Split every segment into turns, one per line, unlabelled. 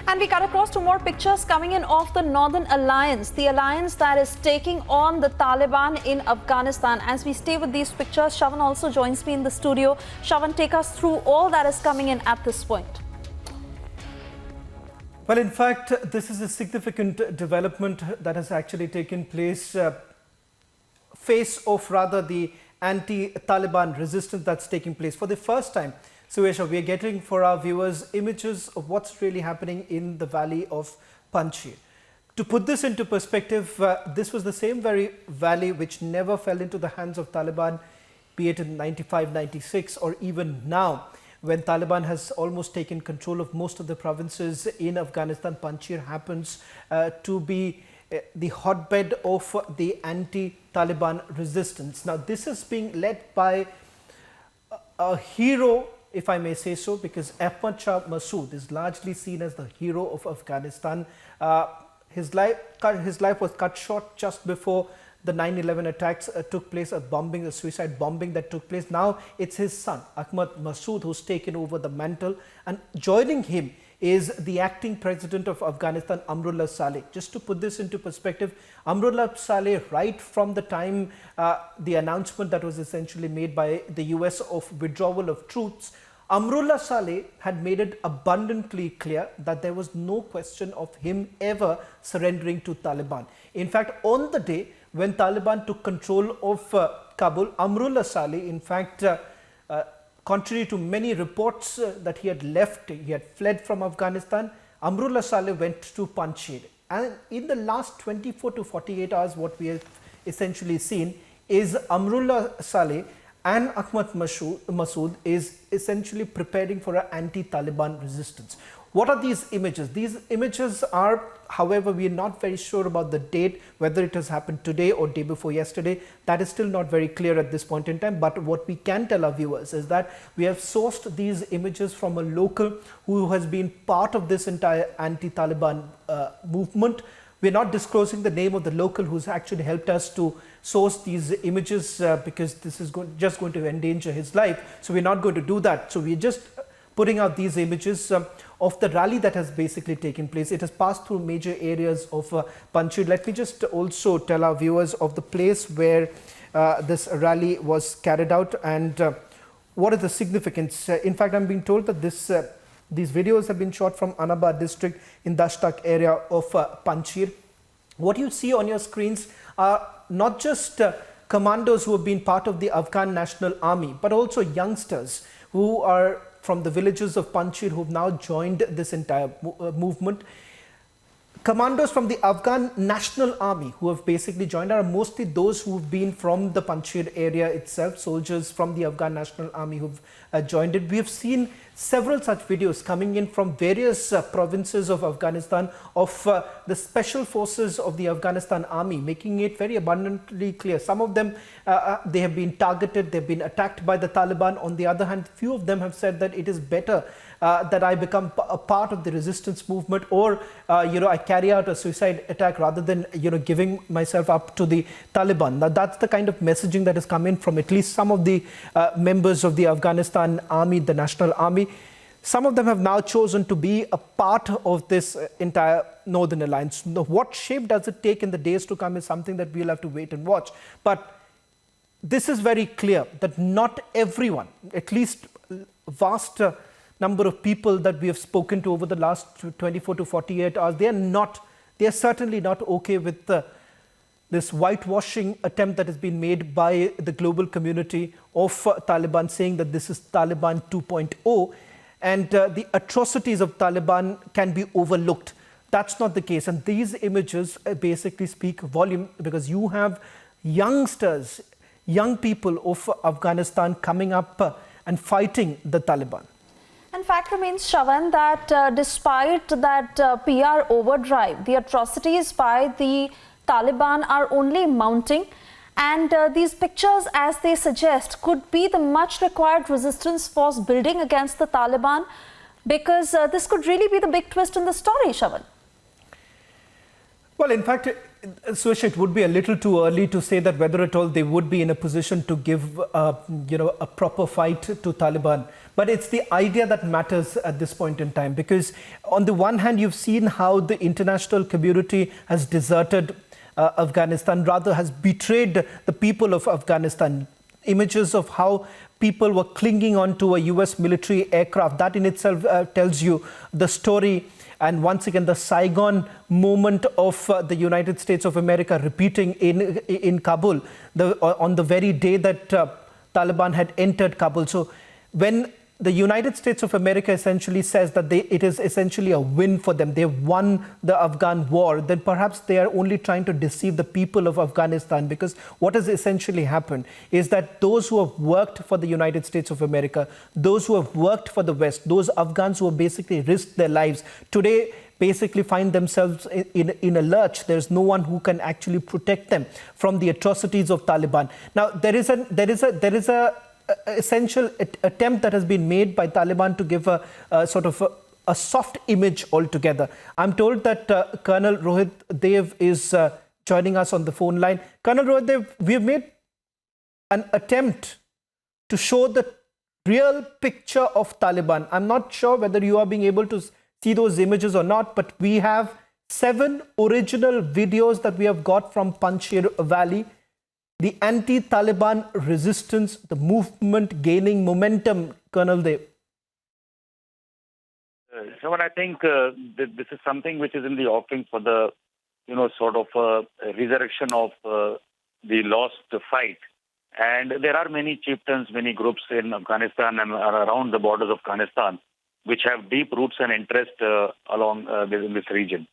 And we cut across to more pictures coming in of the Northern Alliance, the alliance that is taking on the Taliban in Afghanistan. As we stay with these pictures, Shavan also joins me in the studio. Shavan, take us through all that is coming in at this point.
Well, in fact, this is a significant development that has actually taken place, face of rather the anti-Taliban resistance that's taking place. For the first time, Suesha, we are getting for our viewers images of what's really happening in the valley of Panjshir. To put this into perspective, this was the same very valley which never fell into the hands of Taliban, be it in 95, 96 or even now, when Taliban has almost taken control of most of the provinces in Afghanistan. Panjshir happens to be the hotbed of the anti-Taliban resistance. Now, this is being led by a hero, if I may say so, because Ahmad Shah Massoud is largely seen as the hero of Afghanistan. His life was cut short just before the 9/11 attacks took place, a suicide bombing that took place. Now it's his son, Ahmad Massoud, who's taken over the mantle, and joining him is the acting president of Afghanistan, Amrullah Saleh. Just to put this into perspective, Amrullah Saleh, right from the time the announcement that was essentially made by the US of withdrawal of troops, Amrullah Saleh had made it abundantly clear that there was no question of him ever surrendering to Taliban. In fact, on the day when Taliban took control of Kabul, Amrullah Saleh, in fact, contrary to many reports that he had left, he had fled from Afghanistan, Amrullah Saleh went to Panjshir. And in the last 24 to 48 hours, what we have essentially seen is Amrullah Saleh and Ahmad Massoud is essentially preparing for an anti-Taliban resistance. What are these images? These images are, however, we are not very sure about the date, whether it has happened today or day before yesterday. That is still not very clear at this point in time. But what we can tell our viewers is that we have sourced these images from a local who has been part of this entire anti-Taliban movement. We're not disclosing the name of the local who's actually helped us to source these images because this is just going to endanger his life. So we're not going to do that. So we're just putting out these images of the rally that has basically taken place. It has passed through major areas of Panjshir. Let me just also tell our viewers of the place where this rally was carried out and what is the significance. In fact, I'm being told that these videos have been shot from Anaba district in Dashtak area of Panjshir. What you see on your screens are not just commandos who have been part of the Afghan National Army, but also youngsters who are from the villages of Panjshir who have now joined this entire movement. Commandos from the Afghan National Army who have basically joined are mostly those who have been from the Panjshir area itself, soldiers from the Afghan National Army who have joined it. We have seen several such videos coming in from various provinces of Afghanistan of the special forces of the Afghanistan Army, making it very abundantly clear. Some of them, they have been targeted, they've been attacked by the Taliban. On the other hand, few of them have said that it is better that I become a part of the resistance movement or, I carry out a suicide attack rather than, giving myself up to the Taliban. Now, that's the kind of messaging that has come in from at least some of the members of the Afghanistan Army, the National Army. Some of them have now chosen to be a part of this entire Northern Alliance. Now, what shape does it take in the days to come is something that we'll have to wait and watch. But this is very clear that not everyone, at least vast number of people that we have spoken to over the last 24 to 48 hours, they are certainly not okay with this whitewashing attempt that has been made by the global community of Taliban, saying that this is Taliban 2.0 and the atrocities of Taliban can be overlooked. That's not the case. And these images basically speak volume because you have youngsters, young people of Afghanistan coming up and fighting the Taliban.
And fact remains, Shavan, that despite that PR overdrive, the atrocities by the Taliban are only mounting. And these pictures, as they suggest, could be the much required resistance force building against the Taliban, because this could really be the big twist in the story, Shavan.
Well, in fact, Swish, it would be a little too early to say that whether at all they would be in a position to give, a proper fight to Taliban. But it's the idea that matters at this point in time, because on the one hand, you've seen how the international community has deserted Afghanistan, rather has betrayed the people of Afghanistan. Images of how people were clinging onto a US military aircraft, that in itself tells you the story. And once again, the Saigon moment of the United States of America repeating in Kabul on the very day that Taliban had entered Kabul. So when the United States of America essentially says that it is essentially a win for them, they've won the Afghan war, then perhaps they are only trying to deceive the people of Afghanistan, because what has essentially happened is that those who have worked for the United States of America, those who have worked for the West, those Afghans who have basically risked their lives, today basically find themselves in a lurch. There's no one who can actually protect them from the atrocities of Taliban. Now, there is a essential attempt that has been made by Taliban to give a sort of a soft image altogether. I'm told that Colonel Rohit Dev is joining us on the phone line. Colonel Rohit Dev, we have made an attempt to show the real picture of Taliban. I'm not sure whether you are being able to see those images or not, but we have 7 original videos that we have got from Panjshir Valley. The anti-Taliban resistance, the movement gaining momentum, Colonel Dev.
So I think this is something which is in the offering for the, sort of resurrection of the lost fight. And there are many chieftains, many groups in Afghanistan and around the borders of Afghanistan, which have deep roots and interest along in this region.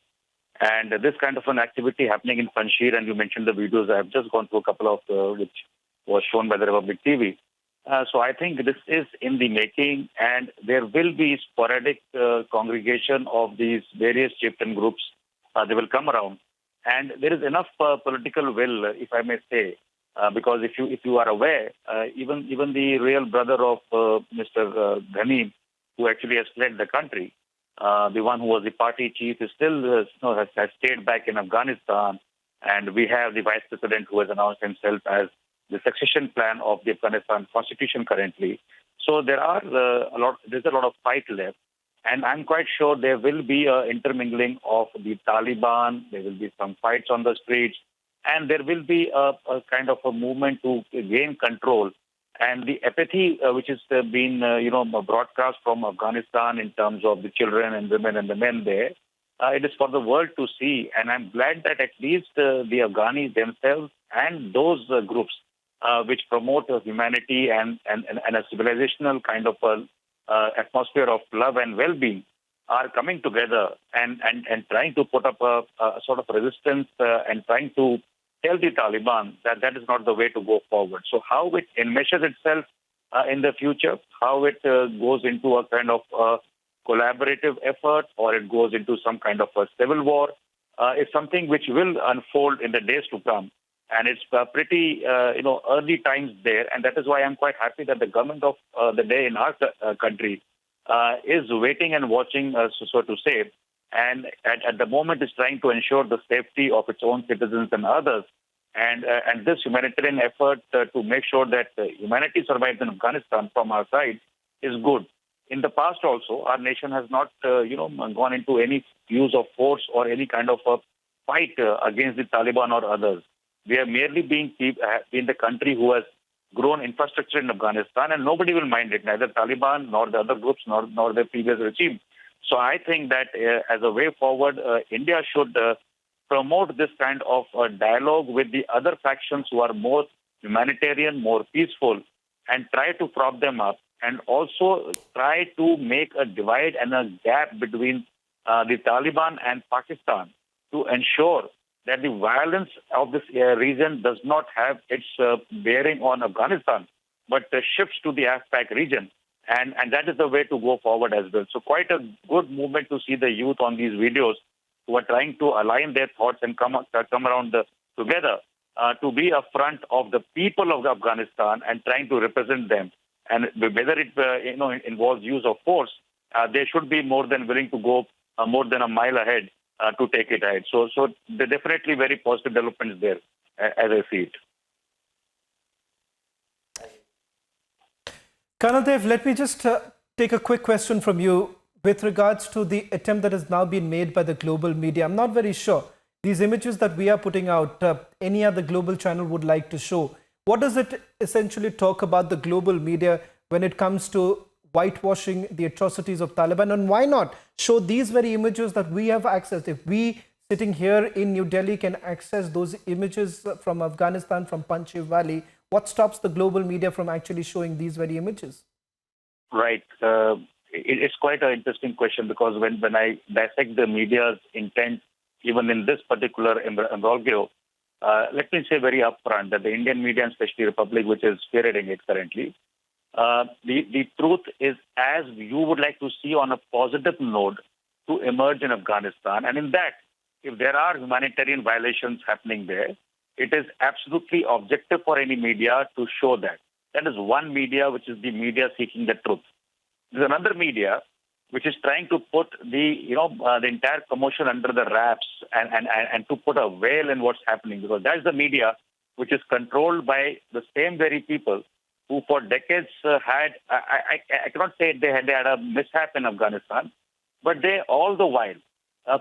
And this kind of an activity happening in Panjshir, and you mentioned the videos, I have just gone through a couple of which was shown by the Republic TV. So I think this is in the making, and there will be sporadic congregation of these various chieftain groups. They will come around, and there is enough political will, if I may say, because if you are aware, even the real brother of Mr. Ghani, who actually has fled the country, the one who was the party chief, is still has stayed back in Afghanistan, and we have the vice president who has announced himself as the succession plan of the Afghanistan constitution currently. So there's a lot of fight left, and I'm quite sure there will be a intermingling of the Taliban. There will be some fights on the streets, and there will be a kind of a movement to gain control. And the apathy which is being, broadcast from Afghanistan in terms of the children and women and the men there, it is for the world to see. And I'm glad that at least the Afghanis themselves and those groups which promote humanity and a civilizational kind of atmosphere of love and well-being are coming together and trying to put up a sort of resistance and trying to tell the Taliban that that is not the way to go forward. So how it enmeshes itself in the future, how it goes into a kind of collaborative effort, or it goes into some kind of a civil war, is something which will unfold in the days to come. And it's pretty, early times there. And that is why I'm quite happy that the government of the day in our country is waiting and watching, so to say, and at the moment is trying to ensure the safety of its own citizens and others. And this humanitarian effort to make sure that humanity survives in Afghanistan from our side is good. In the past also, our nation has not, gone into any use of force or any kind of a fight against the Taliban or others. We are merely being the country who has grown infrastructure in Afghanistan, and nobody will mind it, neither Taliban nor the other groups nor the previous regime. So I think that as a way forward, India should promote this kind of dialogue with the other factions who are more humanitarian, more peaceful, and try to prop them up, and also try to make a divide and a gap between the Taliban and Pakistan to ensure that the violence of this region does not have its bearing on Afghanistan, but shifts to the AFPAC region. And that is the way to go forward as well. So quite a good movement to see the youth on these videos who are trying to align their thoughts and come around together to be a front of the people of Afghanistan and trying to represent them. And whether it involves use of force, they should be more than willing to go more than a mile ahead to take it ahead. So they're definitely very positive developments there, as I see it.
Colonel Dev, let me just take a quick question from you with regards to the attempt that has now been made by the global media. I'm not very sure. These images that we are putting out, any other global channel would like to show. What does it essentially talk about the global media when it comes to whitewashing the atrocities of Taliban? And why not show these very images that we have accessed? If we sitting here in New Delhi can access those images from Afghanistan, from Panjshir Valley, what stops the global media from actually showing these very images?
Right. It's quite an interesting question, because when I dissect the media's intent, even in this particular imbroglio, let me say very upfront that the Indian media, and especially Republic, which is spearheading it currently, the truth is, as you would like to see on a positive note, to emerge in Afghanistan. And in that, if there are humanitarian violations happening there, it is absolutely objective for any media to show that. That is one media, which is the media seeking the truth. There's another media which is trying to put the entire commotion under the wraps and to put a veil in what's happening, because that's the media which is controlled by the same very people who for decades had, I cannot say they had a mishap in Afghanistan, but they all the while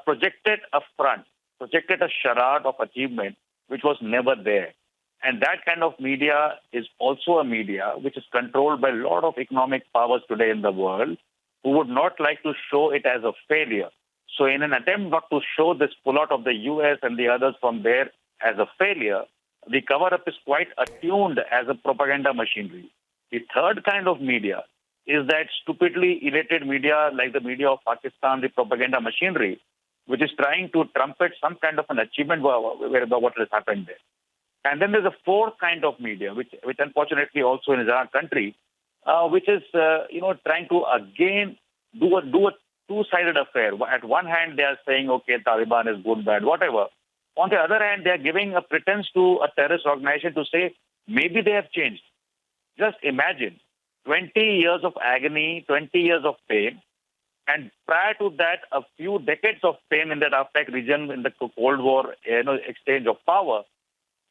projected a front, projected a charade of achievement which was never there. And that kind of media is also a media which is controlled by a lot of economic powers today in the world, who would not like to show it as a failure. So in an attempt not to show this pullout of the US and the others from there as a failure, the cover-up is quite attuned as a propaganda machinery. The third kind of media is that stupidly elated media like the media of Pakistan, the propaganda machinery, which is trying to trumpet some kind of an achievement about what has happened there. And then there's a fourth kind of media, which unfortunately also in our country, which is trying to again do a two-sided affair. At one hand, they are saying, okay, Taliban is good, bad, whatever. On the other hand, they are giving a pretense to a terrorist organization to say maybe they have changed. Just imagine 20 years of agony, 20 years of pain, and prior to that, a few decades of pain in that Afghan region in the Cold War, exchange of power.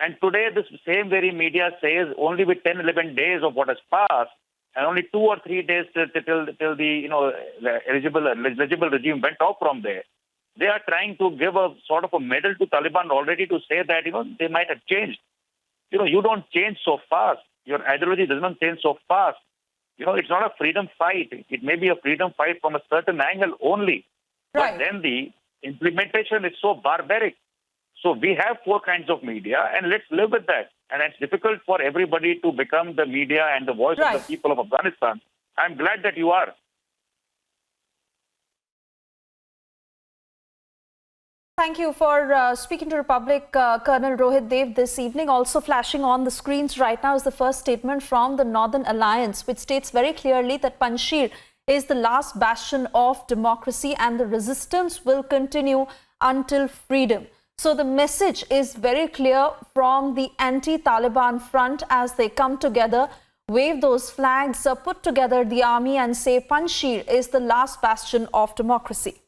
And today, this same very media says only with 10, 11 days of what has passed, and only 2 or 3 days till the legible regime went off from there, they are trying to give a sort of a medal to Taliban already to say that they might have changed. You don't change so fast. Your ideology does not change so fast. It's not a freedom fight. It may be a freedom fight from a certain angle only. Right. But then the implementation is so barbaric. So we have 4 kinds of media, and let's live with that. And it's difficult for everybody to become the media and the voice of the people of Afghanistan. I'm glad that you are.
Thank you for speaking to Republic, Colonel Rohit Dev, this evening. Also flashing on the screens right now is the first statement from the Northern Alliance, which states very clearly that Panjshir is the last bastion of democracy and the resistance will continue until freedom. So the message is very clear from the anti-Taliban front as they come together, wave those flags, put together the army and say Panjshir is the last bastion of democracy.